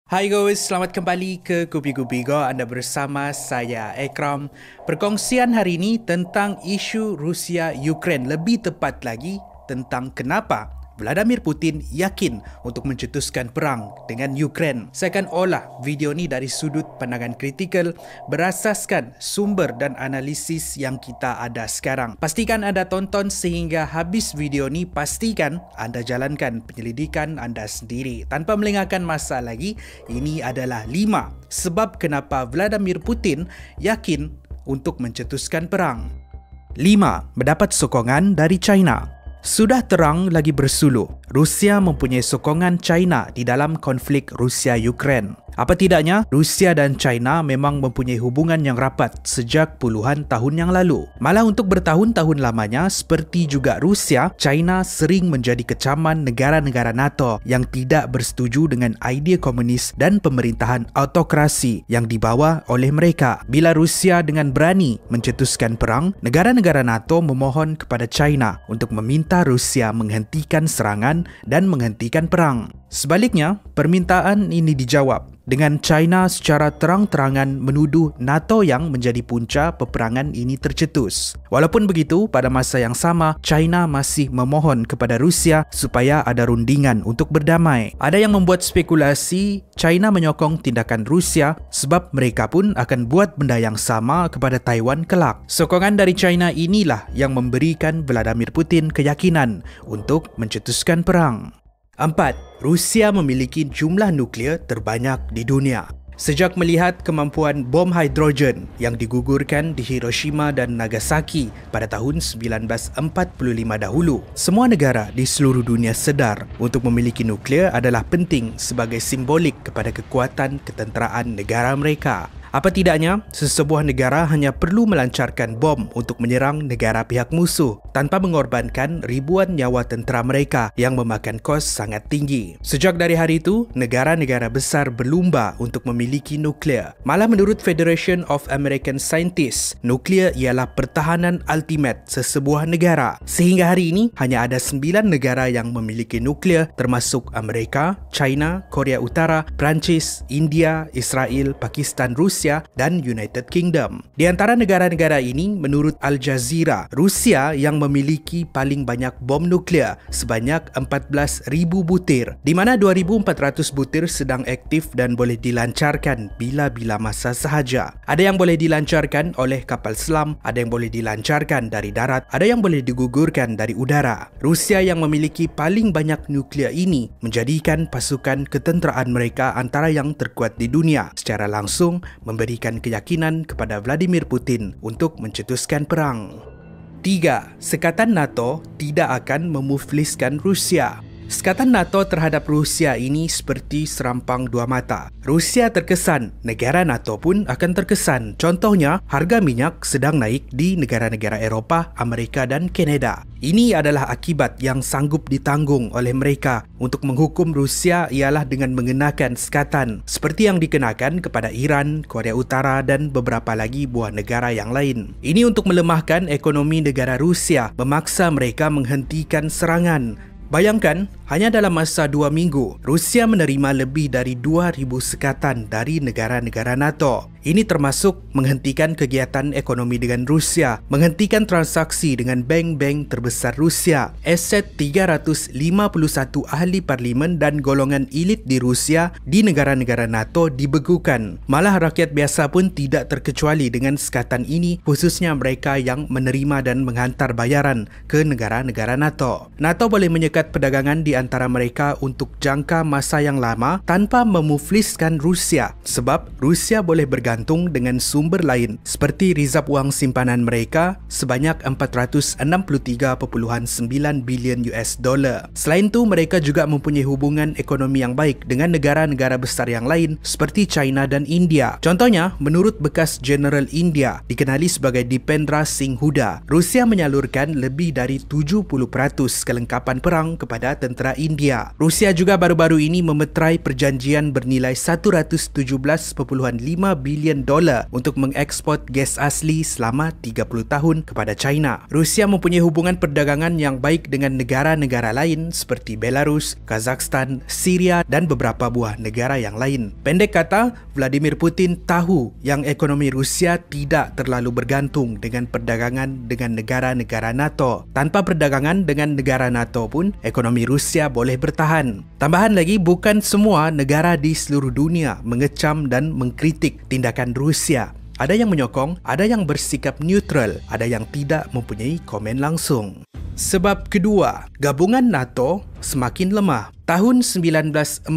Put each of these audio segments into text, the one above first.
Hai guys, selamat kembali ke Kupi-Kupi Go. Anda bersama saya Ekram. Perkongsian hari ini tentang isu Rusia-Ukraine. Lebih tepat lagi tentang kenapa Vladimir Putin yakin untuk mencetuskan perang dengan Ukraine. Saya akan olah video ni dari sudut pandangan kritikal berasaskan sumber dan analisis yang kita ada sekarang. Pastikan anda tonton sehingga habis video ni. Pastikan anda jalankan penyelidikan anda sendiri. Tanpa melengahkan masa lagi, ini adalah 5 sebab kenapa Vladimir Putin yakin untuk mencetuskan perang. 5. Mendapat sokongan dari China. Sudah terang lagi bersuluh, Rusia mempunyai sokongan China di dalam konflik Rusia-Ukraine. Apa tidaknya, Rusia dan China memang mempunyai hubungan yang rapat sejak puluhan tahun yang lalu. Malah untuk bertahun-tahun lamanya, seperti juga Rusia, China sering menjadi kecaman negara-negara NATO yang tidak bersetuju dengan idea komunis dan pemerintahan autokrasi yang dibawa oleh mereka. Bila Rusia dengan berani mencetuskan perang, negara-negara NATO memohon kepada China untuk meminta Rusia menghentikan serangan dan menghentikan perang. Sebaliknya, permintaan ini dijawab dengan China secara terang-terangan menuduh NATO yang menjadi punca peperangan ini tercetus. Walaupun begitu, pada masa yang sama, China masih memohon kepada Rusia supaya ada rundingan untuk berdamai. Ada yang membuat spekulasi China menyokong tindakan Rusia sebab mereka pun akan buat benda yang sama kepada Taiwan kelak. Sokongan dari China inilah yang memberikan Vladimir Putin keyakinan untuk mencetuskan perang. 4. Rusia memiliki jumlah nuklear terbanyak di dunia. Sejak melihat kemampuan bom hidrogen yang digugurkan di Hiroshima dan Nagasaki pada tahun 1945 dahulu, semua negara di seluruh dunia sedar untuk memiliki nuklear adalah penting sebagai simbolik kepada kekuatan ketenteraan negara mereka. Apa tidaknya, sesebuah negara hanya perlu melancarkan bom untuk menyerang negara pihak musuh tanpa mengorbankan ribuan nyawa tentera mereka yang memakan kos sangat tinggi. Sejak dari hari itu, negara-negara besar berlumba untuk memiliki nuklear. Malah menurut Federation of American Scientists, nuklear ialah pertahanan ultimate sesebuah negara. Sehingga hari ini, hanya ada 9 negara yang memiliki nuklear termasuk Amerika, China, Korea Utara, Perancis, India, Israel, Pakistan, Rusia dan United Kingdom. Di antara negara-negara ini, menurut Al Jazeera, Rusia yang memiliki paling banyak bom nuklear sebanyak 14,000 butir, di mana 2,400 butir sedang aktif dan boleh dilancarkan bila-bila masa sahaja. Ada yang boleh dilancarkan oleh kapal selam, ada yang boleh dilancarkan dari darat, ada yang boleh digugurkan dari udara. Rusia yang memiliki paling banyak nuklear ini menjadikan pasukan ketenteraan mereka antara yang terkuat di dunia. Secara langsung memberikan keyakinan kepada Vladimir Putin untuk mencetuskan perang. 3. Sekatan NATO tidak akan memufliskan Rusia. Sekatan NATO terhadap Rusia ini seperti serampang dua mata. Rusia terkesan, negara NATO pun akan terkesan. Contohnya, harga minyak sedang naik di negara-negara Eropah, Amerika dan Kanada. Ini adalah akibat yang sanggup ditanggung oleh mereka untuk menghukum Rusia ialah dengan mengenakan sekatan seperti yang dikenakan kepada Iran, Korea Utara dan beberapa lagi buah negara yang lain. Ini untuk melemahkan ekonomi negara Rusia, memaksa mereka menghentikan serangan. Bayangkan, hanya dalam masa 2 minggu, Rusia menerima lebih dari 2,000 sekatan dari negara-negara NATO. Ini termasuk menghentikan kegiatan ekonomi dengan Rusia, menghentikan transaksi dengan bank-bank terbesar Rusia, aset 351 ahli parlimen dan golongan elit di Rusia di negara-negara NATO dibekukan. Malah rakyat biasa pun tidak terkecuali dengan sekatan ini, khususnya mereka yang menerima dan menghantar bayaran ke negara-negara NATO. NATO boleh menyekat perdagangan di antara mereka untuk jangka masa yang lama tanpa memufliskan Rusia, sebab Rusia boleh bergantung dengan sumber lain seperti rizab wang simpanan mereka sebanyak 463.9 bilion US dollar. Selain itu, mereka juga mempunyai hubungan ekonomi yang baik dengan negara-negara besar yang lain seperti China dan India. Contohnya, menurut bekas General India dikenali sebagai Dipendra Singh Hooda, Rusia menyalurkan lebih dari 70% kelengkapan perang kepada tentera negara India. Rusia juga baru-baru ini memeterai perjanjian bernilai $117.5 bilion untuk mengeksport gas asli selama 30 tahun kepada China. Rusia mempunyai hubungan perdagangan yang baik dengan negara-negara lain seperti Belarus, Kazakhstan, Syria dan beberapa buah negara yang lain. Pendek kata, Vladimir Putin tahu yang ekonomi Rusia tidak terlalu bergantung dengan perdagangan dengan negara-negara NATO. Tanpa perdagangan dengan negara NATO pun, ekonomi Rusia boleh bertahan. Tambahan lagi, bukan semua negara di seluruh dunia mengecam dan mengkritik tindakan Rusia. Ada yang menyokong, ada yang bersikap neutral, ada yang tidak mempunyai komen langsung. Sebab kedua, gabungan NATO semakin lemah. Tahun 1945,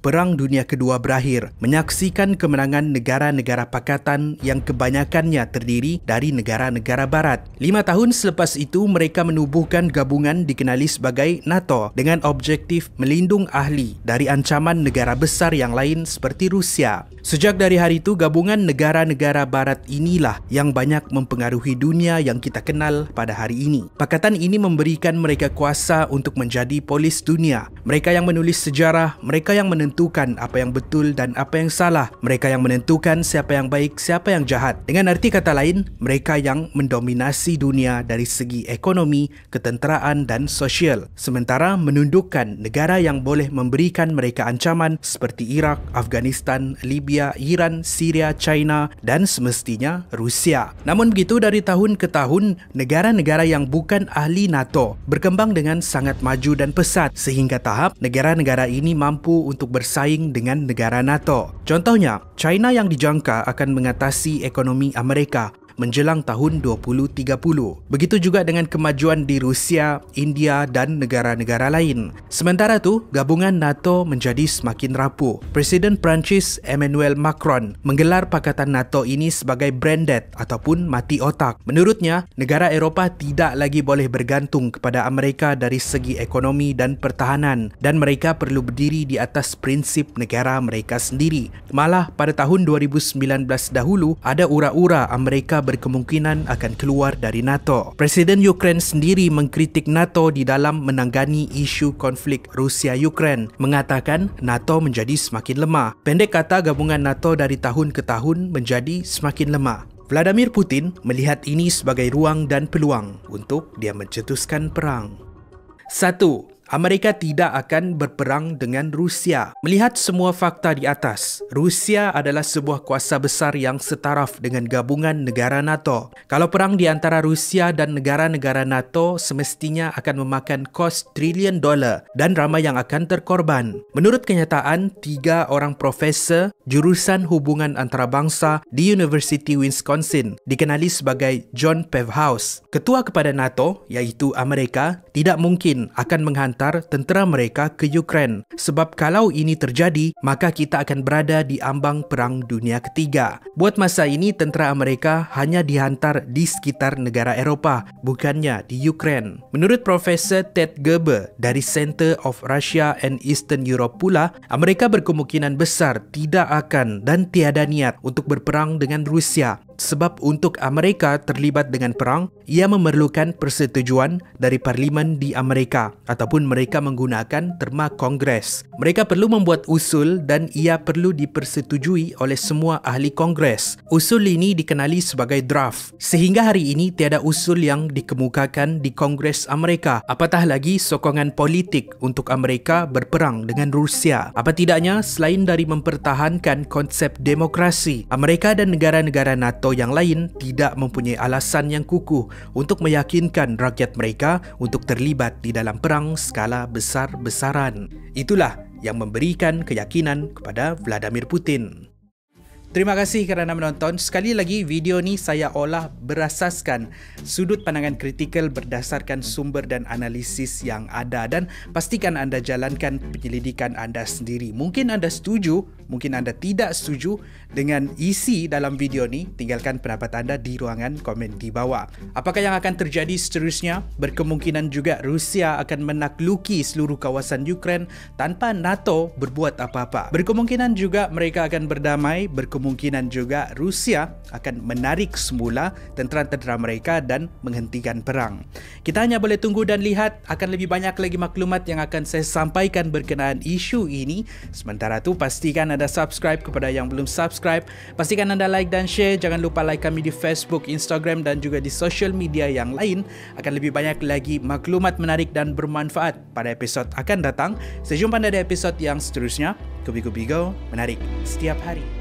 Perang Dunia Kedua berakhir, menyaksikan kemenangan negara-negara pakatan yang kebanyakannya terdiri dari negara-negara barat. 5 tahun selepas itu, mereka menubuhkan gabungan dikenali sebagai NATO dengan objektif melindung ahli dari ancaman negara besar yang lain seperti Rusia. Sejak dari hari itu, gabungan negara-negara barat inilah yang banyak mempengaruhi dunia yang kita kenal pada hari ini. Pakatan ini memberikan mereka kuasa untuk menjadi polis dunia. Mereka yang menulis sejarah, mereka yang menentukan apa yang betul dan apa yang salah. Mereka yang menentukan siapa yang baik, siapa yang jahat. Dengan arti kata lain, mereka yang mendominasi dunia dari segi ekonomi, ketenteraan dan sosial. Sementara menundukkan negara yang boleh memberikan mereka ancaman seperti Iraq, Afghanistan, Libya, Iran, Syria, China dan semestinya Rusia. Namun begitu, dari tahun ke tahun, negara-negara yang bukan ahli NATO berkembang dengan sangat maju dan pesat sehingga tahap negara-negara ini mampu untuk bersaing dengan negara NATO. Contohnya, China yang dijangka akan mengatasi ekonomi Amerika menjelang tahun 2030. Begitu juga dengan kemajuan di Rusia, India dan negara-negara lain. Sementara itu, gabungan NATO menjadi semakin rapuh. Presiden Prancis Emmanuel Macron menggelar pakatan NATO ini sebagai brain dead ataupun mati otak. Menurutnya, negara Eropah tidak lagi boleh bergantung kepada Amerika dari segi ekonomi dan pertahanan dan mereka perlu berdiri di atas prinsip negara mereka sendiri. Malah pada tahun 2019 dahulu, ada ura-ura Amerika berkemungkinan akan keluar dari NATO. Presiden Ukraine sendiri mengkritik NATO di dalam menangani isu konflik Rusia-Ukraine, mengatakan NATO menjadi semakin lemah. Pendek kata, gabungan NATO dari tahun ke tahun menjadi semakin lemah. Vladimir Putin melihat ini sebagai ruang dan peluang untuk dia mencetuskan perang. 1. Amerika tidak akan berperang dengan Rusia. Melihat semua fakta di atas, Rusia adalah sebuah kuasa besar yang setaraf dengan gabungan negara NATO. Kalau perang di antara Rusia dan negara-negara NATO semestinya akan memakan kos triliun dolar dan ramai yang akan terkorban. Menurut kenyataan, 3 orang profesor jurusan hubungan antarabangsa di University Wisconsin dikenali sebagai John Pevhouse, ketua kepada NATO iaitu Amerika, tidak mungkin akan menghantar tentera mereka ke Ukraine. Sebab kalau ini terjadi, maka kita akan berada di ambang Perang Dunia Ketiga. Buat masa ini, tentera Amerika hanya dihantar di sekitar negara Eropah, bukannya di Ukraine. Menurut Profesor Ted Gerber dari Center of Russia and Eastern Europe pula, Amerika berkemungkinan besar tidak akan dan tiada niat untuk berperang dengan Rusia. Sebab untuk Amerika terlibat dengan perang, ia memerlukan persetujuan dari parlimen di Amerika ataupun mereka menggunakan terma Kongres. Mereka perlu membuat usul dan ia perlu dipersetujui oleh semua ahli Kongres. Usul ini dikenali sebagai draft. Sehingga hari ini tiada usul yang dikemukakan di Kongres Amerika, apatah lagi sokongan politik untuk Amerika berperang dengan Rusia. Apa tidaknya, selain dari mempertahankan konsep demokrasi, Amerika dan negara-negara NATO yang lain tidak mempunyai alasan yang kukuh untuk meyakinkan rakyat mereka untuk terlibat di dalam perang skala besar-besaran. Itulah yang memberikan keyakinan kepada Vladimir Putin. Terima kasih kerana menonton. Sekali lagi, video ni saya olah berasaskan sudut pandangan kritikal berdasarkan sumber dan analisis yang ada dan pastikan anda jalankan penyelidikan anda sendiri. Mungkin anda setuju, mungkin anda tidak setuju dengan isi dalam video ni, tinggalkan pendapat anda di ruangan komen di bawah. Apakah yang akan terjadi seterusnya? Berkemungkinan juga Rusia akan menakluki seluruh kawasan Ukraine tanpa NATO berbuat apa-apa. Berkemungkinan juga mereka akan berdamai, berkemungkinan juga Rusia akan menarik semula tentera-tentera mereka dan menghentikan perang. Kita hanya boleh tunggu dan lihat, akan lebih banyak lagi maklumat yang akan saya sampaikan berkenaan isu ini. Sementara tu pastikan anda subscribe kepada yang belum subscribe. Pastikan anda like dan share. Jangan lupa like kami di Facebook, Instagram dan juga di social media yang lain. Akan lebih banyak lagi maklumat menarik dan bermanfaat pada episod akan datang. Saya jumpa anda di episod yang seterusnya. Kubi-Kubi Go, menarik setiap hari.